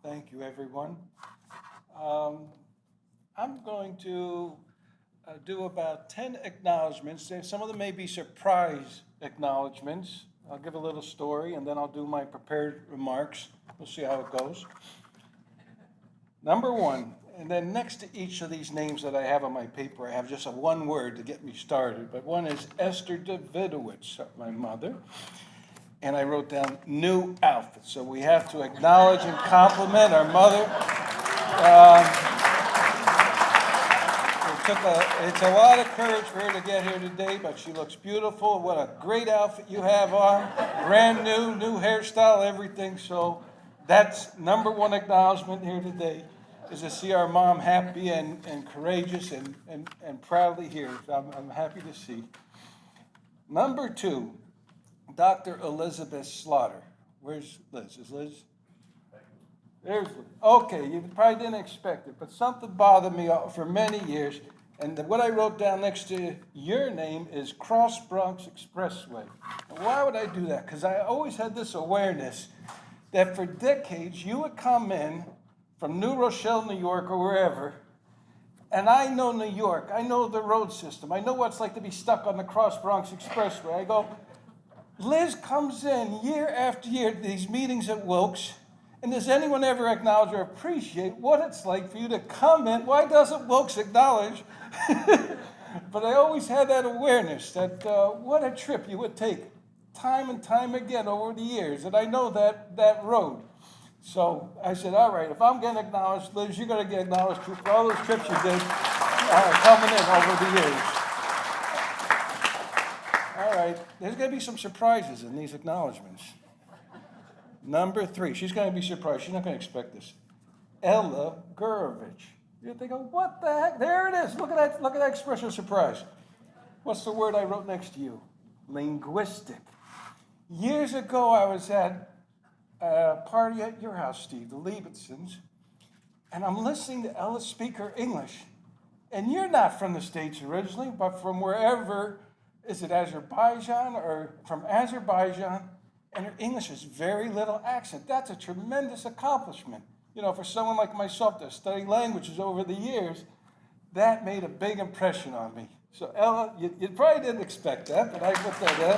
Thank you, everyone. I'm going to do about 10 acknowledgments. Some of them may be surprise acknowledgments. I'll give a little story, and then I'll do my prepared remarks. We'll see how it goes. Number one, and then next to each of these names that I have on my paper, I have just a one word to get me started. But one is Esther Davidowitz, my mother. And I wrote down new outfit. So we have to acknowledge and compliment our mother. It's a lot of courage for her to get here today, but she looks beautiful. What a great outfit you have on. Brand new hairstyle, everything. So that's number one acknowledgement here today, is to see our mom happy and courageous and proudly here. So I'm happy to see. Number two, Dr. Elizabeth Slaughter. Where's Liz? Is Liz? There's Liz. Okay, you probably didn't expect it, but something bothered me for many years. And what I wrote down next to your name is Cross Bronx Expressway. And why would I do that? Because I always had this awareness that for decades you would come in from New Rochelle, New York, or wherever, and I know New York. I know the road system. I know what it's like to be stuck on the Cross Bronx Expressway. I go, Liz comes in year after year to these meetings at Wilkes, and does anyone ever acknowledge or appreciate what it's like for you to come in? Why doesn't Wilkes acknowledge? But I always had that awareness that what a trip you would take time and time again over the years, and I know that road. So I said, all right, if I'm getting acknowledged, Liz, you're going to get acknowledged too for all those trips you did coming in over the years. All right, there's going to be some surprises in these acknowledgments. Number 3, she's going to be surprised. She's not going to expect this. Ella Gurovich. You're thinking, what the heck? There it is. Look at that expression of surprise. What's the word I wrote next to you? Linguistic. Years ago, I was at a party at your house, Steve, the Liebitzens, and I'm listening to Ella speak her English. And you're not from the States originally, but from wherever, is it Azerbaijan or from Azerbaijan? And her English has very little accent. That's a tremendous accomplishment. You know, for someone like myself that studied languages over the years, that made a big impression on me. So Ella, you probably didn't expect that, but I put that in.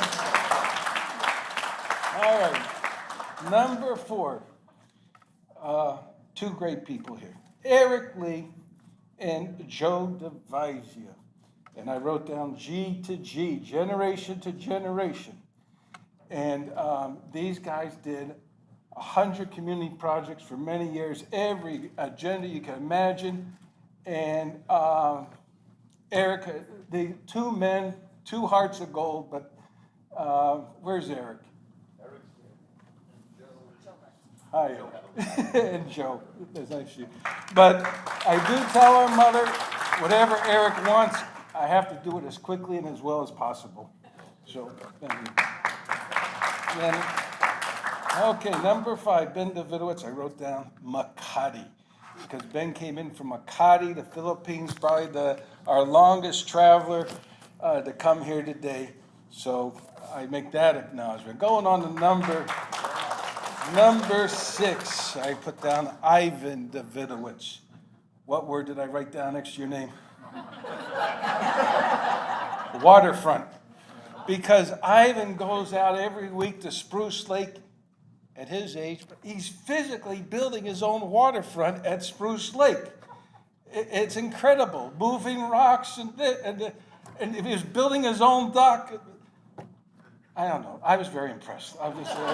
All right, number 4. 2 great people here. Eric Lee and Joe DeVizia. And I wrote down G to G, generation to generation. And these guys did 100 community projects for many years, every agenda you can imagine. And Eric, the 2 men, 2 hearts of gold, but where's Eric? Hi, and Joe. That's nice of you. But I do tell our mother, whatever Eric wants, I have to do it as quickly and as well as possible. So, thank you. Then, okay, number 5, Ben Davidowitz. I wrote down Makati, because Ben came in from Makati, the Philippines, probably our longest traveler to come here today. So I make that acknowledgement. Going on to number 6, I put down Ivan Davidowitz. What word did I write down next to your name? Waterfront. Because Ivan goes out every week to Spruce Lake at his age, but he's physically building his own waterfront at Spruce Lake. It's incredible. Moving rocks and if he was building his own dock, I don't know. I was very impressed. I'm going to tell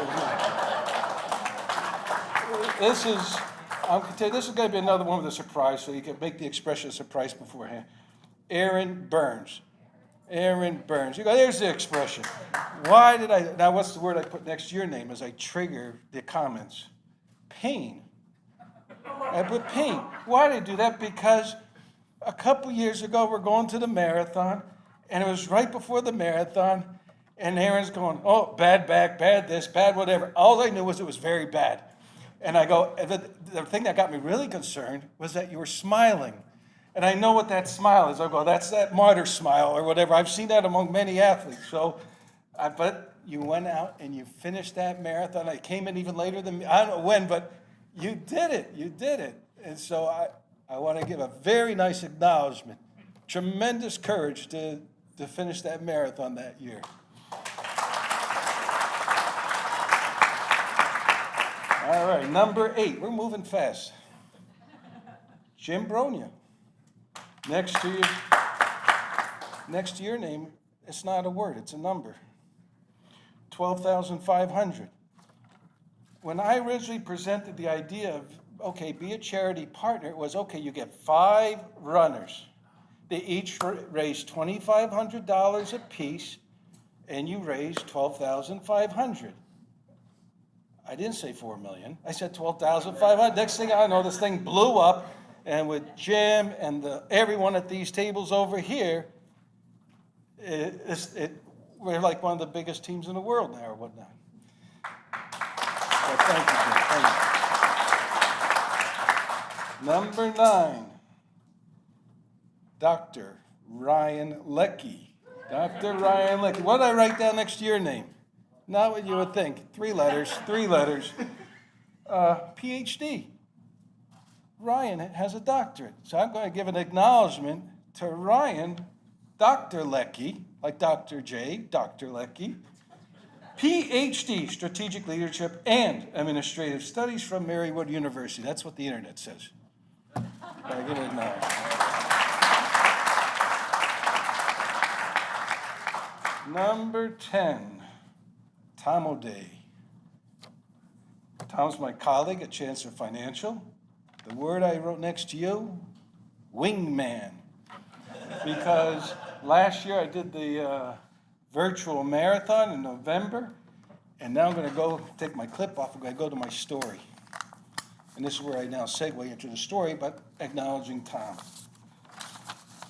you, this is going to be another one with a surprise, so you can make the expression of surprise beforehand. Aaron Burns. Aaron Burns. You go, there's the expression. Why did I, now what's the word I put next to your name as I trigger the comments? Pain. I put pain. Why did I do that? Because a couple years ago, we're going to the marathon, and it was right before the marathon, and Aaron's going, oh, bad back, bad this, bad whatever. All I knew was it was very bad. And I go, the thing that got me really concerned was that you were smiling. And I know what that smile is. I go, that's that martyr smile or whatever. I've seen that among many athletes. So, but you went out and you finished that marathon. I came in even later than me. I don't know when, but you did it. You did it. And so I want to give a very nice acknowledgement. Tremendous courage to finish that marathon that year. All right, number 8. We're moving fast. Jim Bronia. Next to your name, it's not a word, it's a number. 12,500. When I originally presented the idea of, okay, be a charity partner, it was, okay, you get 5 runners. They each raise $2,500 apiece, and you raise $12,500. I didn't say 4 million. I said 12,500. Next thing I know, this thing blew up. And with Jim and everyone at these tables over here, we're like one of the biggest teams in the world now or whatnot. So thank you, Jim. Thank you. Number 9, Dr. Ryan Leckie. Dr. Ryan Leckie. What did I write down next to your name? Not what you would think. 3 letters. PhD. Ryan has a doctorate. So I'm going to give an acknowledgement to Ryan, Dr. Leckie, like Dr. J, Dr. Leckie, PhD, Strategic Leadership and Administrative Studies from Marywood University. That's what the internet says. I give it acknowledgement. Number 10, Tom O'Day. Tom's my colleague at Chancellor Financial. The word I wrote next to you, wingman. Because last year I did the virtual marathon in November, And now I'm going to go take my clip off. I'm going to go to my story. And this is where I now segue into the story, but acknowledging Tom.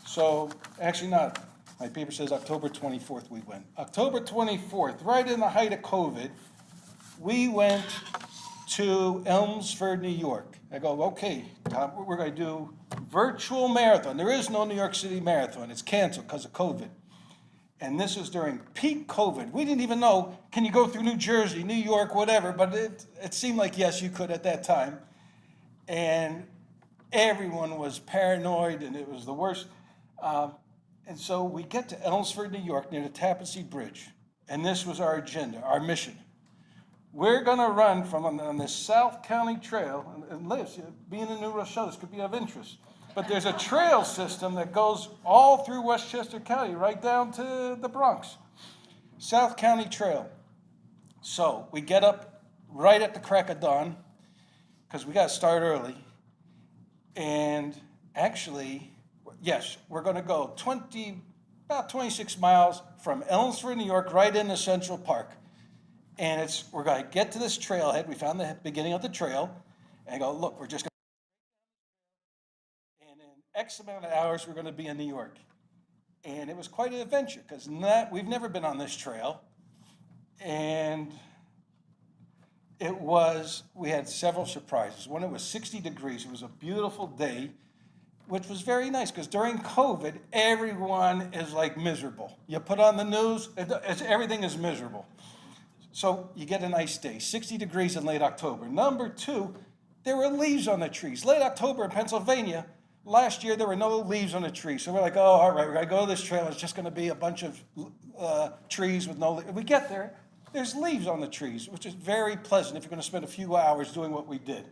So, actually not. My paper says October 24th we went. October 24th, right in the height of COVID, we went to Elmsford, New York. I go, okay, Tom, we're going to do virtual marathon. There is no New York City Marathon. It's canceled because of COVID. And this was during peak COVID. We didn't even know, can you go through New Jersey, New York, whatever, but it seemed like, yes, you could at that time. And everyone was paranoid, and it was the worst. And so we get to Elmsford, New York, near the Tappan Zee Bridge. And this was our agenda, our mission. We're going to run from on this South County Trail, and Liz, being in New Rochelle, this could be of interest. But there's a trail system that goes all through Westchester County, right down to the Bronx. South County Trail. So we get up right at the crack of dawn, because we got to start early. And actually, yes, we're going to go about 26 miles from Elmsford, New York, right into Central Park. And we're going to get to this trailhead. We found the beginning of the trail. And I go, look, we're just going to, and in X amount of hours, we're going to be in New York. And it was quite an adventure, because we've never been on this trail. And we had several surprises. When it was 60 degrees, it was a beautiful day, which was very nice, because during COVID, everyone is like miserable. You put on the news, everything is miserable. So you get a nice day, 60 degrees in late October. Number two, there were leaves on the trees. Late October in Pennsylvania, last year there were no leaves on the trees. So we're like, oh, all right, we're going to go to this trail. It's just going to be a bunch of trees with no leaves. We get there, there's leaves on the trees, which is very pleasant if you're going to spend a few hours doing what we did.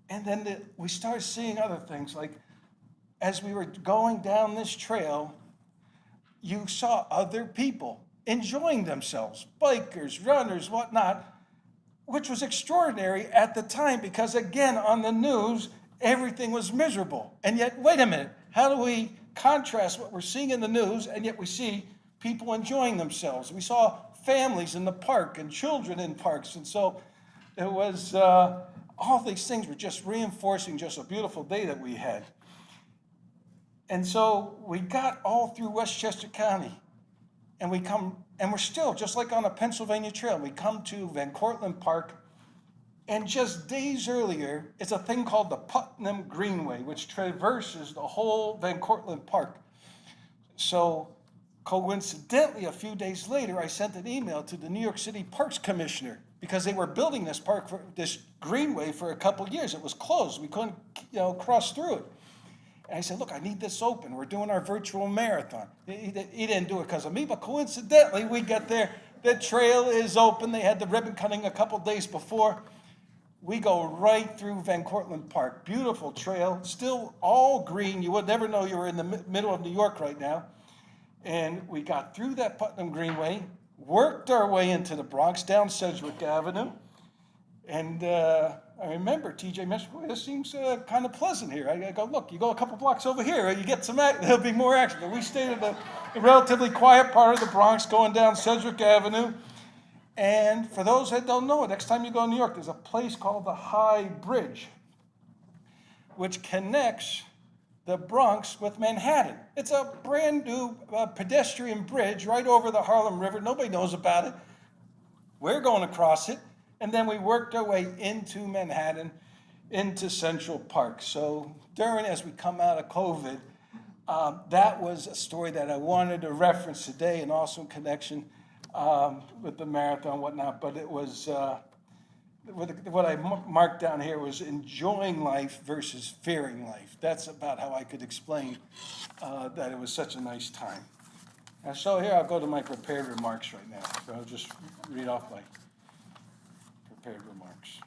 And then we started seeing other things, like as we were going down this trail, you saw other people enjoying themselves, bikers, runners, whatnot, which was extraordinary at the time because, again, on the news, everything was miserable. And yet, wait a minute, how do we contrast what we're seeing in the news and yet we see people enjoying themselves? We saw families in the park and children in parks. And so it was, all these things were just reinforcing just a beautiful day that we had. And so we got all through Westchester County. And we're still, just like on a Pennsylvania trail, we come to Van Cortlandt Park, and just days earlier, it's a thing called the Putnam Greenway, which traverses the whole Van Cortlandt Park. So coincidentally, a few days later, I sent an email to the New York City Parks Commissioner, because they were building this this greenway for a couple years. It was closed. We couldn't, cross through it. And I said, look, I need this open. We're doing our virtual marathon. He didn't do it because of me, but coincidentally, we get there. The trail is open. They had the ribbon cutting a couple days before. We go right through Van Cortlandt Park. Beautiful trail, still all green. You would never know you were in the middle of New York right now. And we got through that Putnam Greenway, worked our way into the Bronx, down Sedgwick Avenue. And I remember TJ mentioned, boy, this seems kind of pleasant here. I go, look, you go a couple blocks over here, you get some there'll be more action. But we stayed at a relatively quiet part of the Bronx, going down Sedgwick Avenue. And for those that don't know it, next time you go to New York, there's a place called the High Bridge, which connects the Bronx with Manhattan. It's a brand new pedestrian bridge right over the Harlem River. Nobody knows about it. We're going across it. And then we worked our way into Manhattan, into Central Park. So as we come out of COVID, that was a story that I wanted to reference today, and also in connection with the marathon and whatnot. But it was, what I marked down here was enjoying life versus fearing life. That's about how I could explain that it was such a nice time. And so here I'll go to my prepared remarks right now. So I'll just read off my prepared remarks.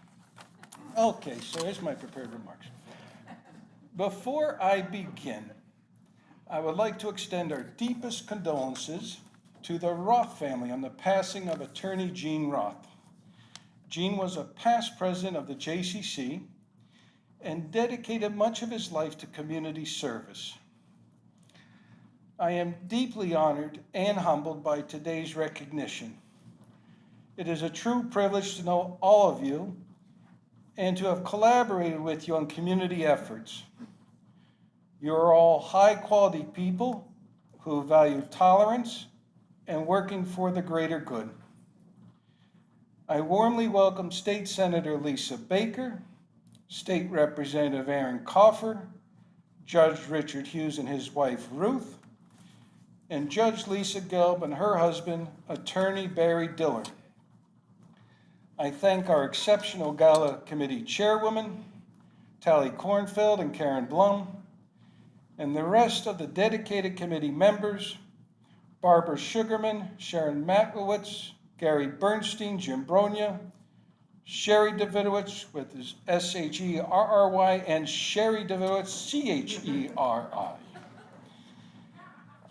Okay, so here's my prepared remarks. Before I begin, I would like to extend our deepest condolences to the Roth family on the passing of attorney Gene Roth. Gene was a past president of the JCC and dedicated much of his life to community service. I am deeply honored and humbled by today's recognition. It is a true privilege to know all of you and to have collaborated with you on community efforts. You are all high-quality people who value tolerance and working for the greater good. I warmly welcome State Senator Lisa Baker, State Representative Aaron Coffer, Judge Richard Hughes and his wife Ruth, and Judge Lisa Gelb and her husband, Attorney Barry Diller. I thank our exceptional Gala Committee Chairwoman, Tally Kornfeld and Karen Blum, and the rest of the dedicated committee members, Barbara Sugarman, Sharon Matlowitz, Gary Bernstein, Jim Bronya, Sherry Davidowitz with his S-H-E-R-R-Y, and Sherry Davidowitz, C-H-E-R-I.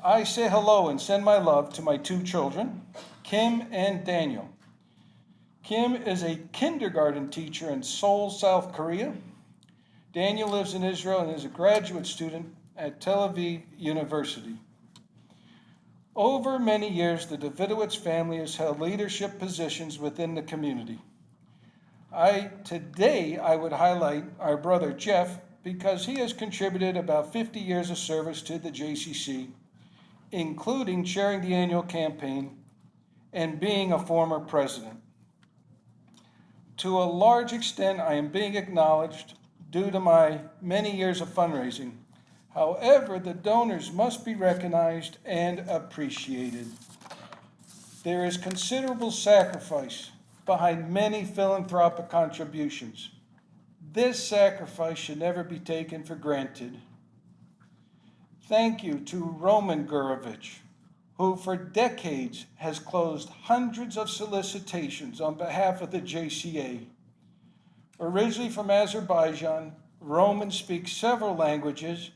I say hello and send my love to my two children, Kim and Daniel. Kim is a kindergarten teacher in Seoul, South Korea. Daniel lives in Israel and is a graduate student at Tel Aviv University. Over many years, the Davidowitz family has held leadership positions within the community. Today, I would highlight our brother Jeff because he has contributed about 50 years of service to the JCC, including chairing the annual campaign and being a former president. To a large extent, I am being acknowledged due to my many years of fundraising. However, the donors must be recognized and appreciated. There is considerable sacrifice behind many philanthropic contributions. This sacrifice should never be taken for granted. Thank you to Roman Gurovich, who for decades has closed hundreds of solicitations on behalf of the JCA. Originally from Azerbaijan, Roman speaks several languages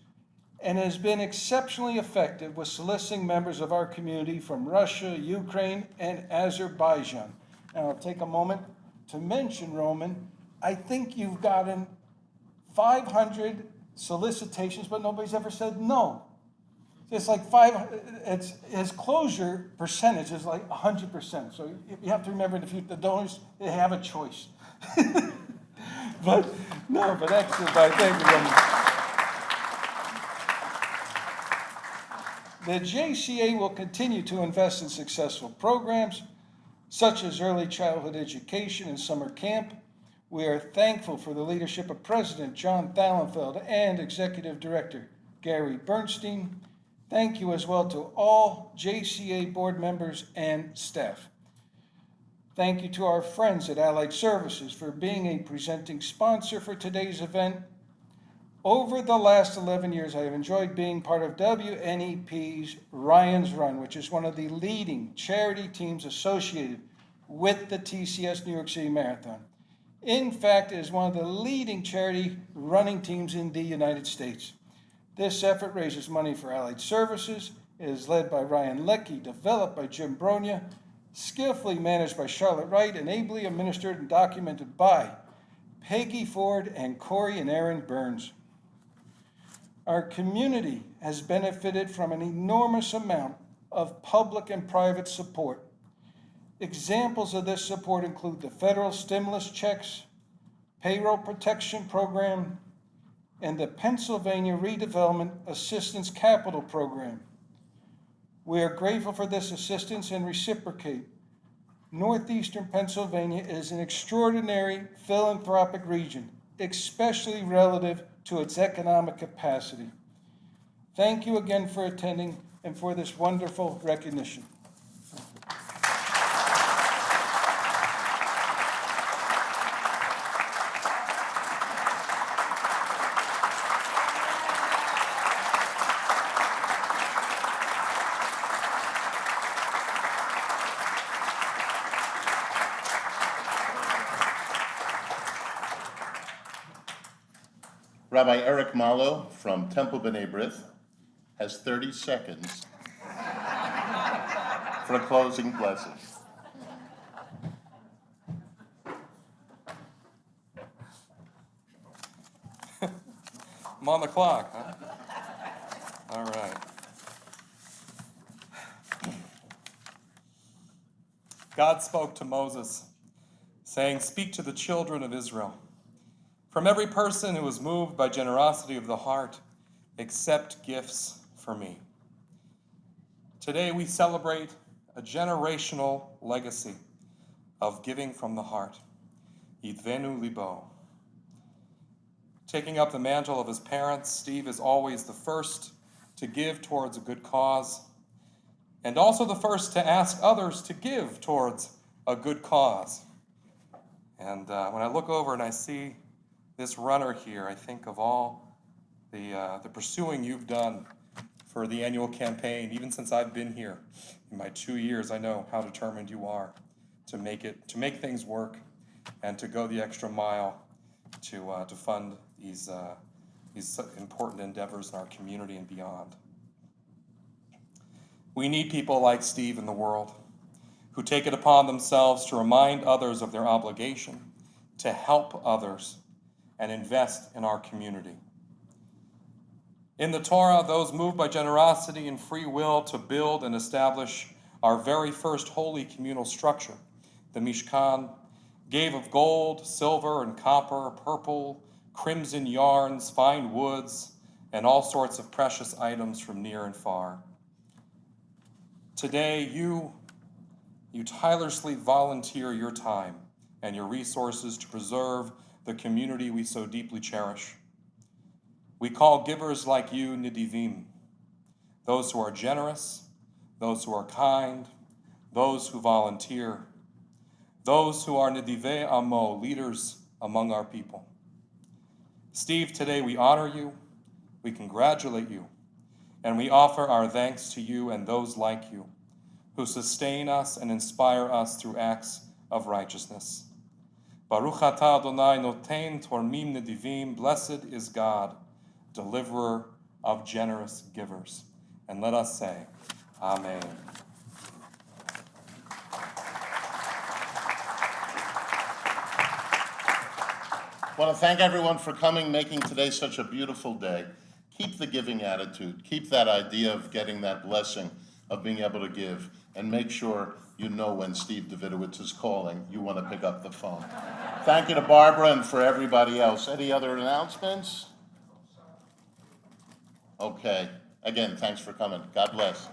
and has been exceptionally effective with soliciting members of our community from Russia, Ukraine, and Azerbaijan. And I'll take a moment to mention, Roman, I think you've gotten 500 solicitations, but nobody's ever said no. It's like his closure percentage is like 100%. So you have to remember the donors, they have a choice. But excellent, thank you, Roman. The JCA will continue to invest in successful programs such as early childhood education and summer camp. We are thankful for the leadership of President John Thalenfeld and Executive Director Gary Bernstein. Thank you as well to all JCA board members and staff. Thank you to our friends at Allied Services for being a presenting sponsor for today's event. Over the last 11 years, I have enjoyed being part of WNEP's Ryan's Run, which is one of the leading charity teams associated with the TCS New York City Marathon. In fact, it is one of the leading charity running teams in the United States. This effort raises money for Allied Services. It is led by Ryan Leckie, developed by Jim Bronya, skillfully managed by Charlotte Wright, and ably administered and documented by Peggy Ford and Corey and Aaron Burns. Our community has benefited from an enormous amount of public and private support. Examples of this support include the federal stimulus checks, payroll protection program, and the Pennsylvania Redevelopment Assistance Capital Program. We are grateful for this assistance and reciprocate. Northeastern Pennsylvania is an extraordinary philanthropic region, especially relative to its economic capacity. Thank you again for attending and for this wonderful recognition. Rabbi Eric Malo from Temple B'nai B'rith has 30 seconds for a closing blessing. I'm on the clock, huh? All right. God spoke to Moses, saying, "Speak to the children of Israel. From every person who is moved by generosity of the heart, accept gifts for me." Today we celebrate a generational legacy of giving from the heart. Yidvenu libo. Taking up the mantle of his parents, Steve is always the first to give towards a good cause, and also the first to ask others to give towards a good cause. And when I look over and I see this runner here, I think of all the pursuing you've done for the annual campaign. Even since I've been here in my 2 years, I know how determined you are to make things work and to go the extra mile to fund these important endeavors in our community and beyond. We need people like Steve in the world who take it upon themselves to remind others of their obligation to help others and invest in our community. In the Torah, those moved by generosity and free will to build and establish our very first holy communal structure, the Mishkan, gave of gold, silver, and copper, purple, crimson yarns, fine woods, and all sorts of precious items from near and far. Today, you tirelessly volunteer your time and your resources to preserve the community we so deeply cherish. We call givers like you Nidivim, those who are generous, those who are kind, those who volunteer, those who are Nidivei Amo, leaders among our people. Steve, today we honor you, we congratulate you, and we offer our thanks to you and those like you who sustain us and inspire us through acts of righteousness. Baruch atah Adonai noten tormim nedivim, blessed is God, deliverer of generous givers. And let us say, Amen. I want to thank everyone for coming, making today such a beautiful day. Keep the giving attitude. Keep that idea of getting that blessing of being able to give. And make sure you know when Steve Davidowitz is calling, you want to pick up the phone. Thank you to Barbara and for everybody else. Any other announcements? Okay. Again, thanks for coming. God bless.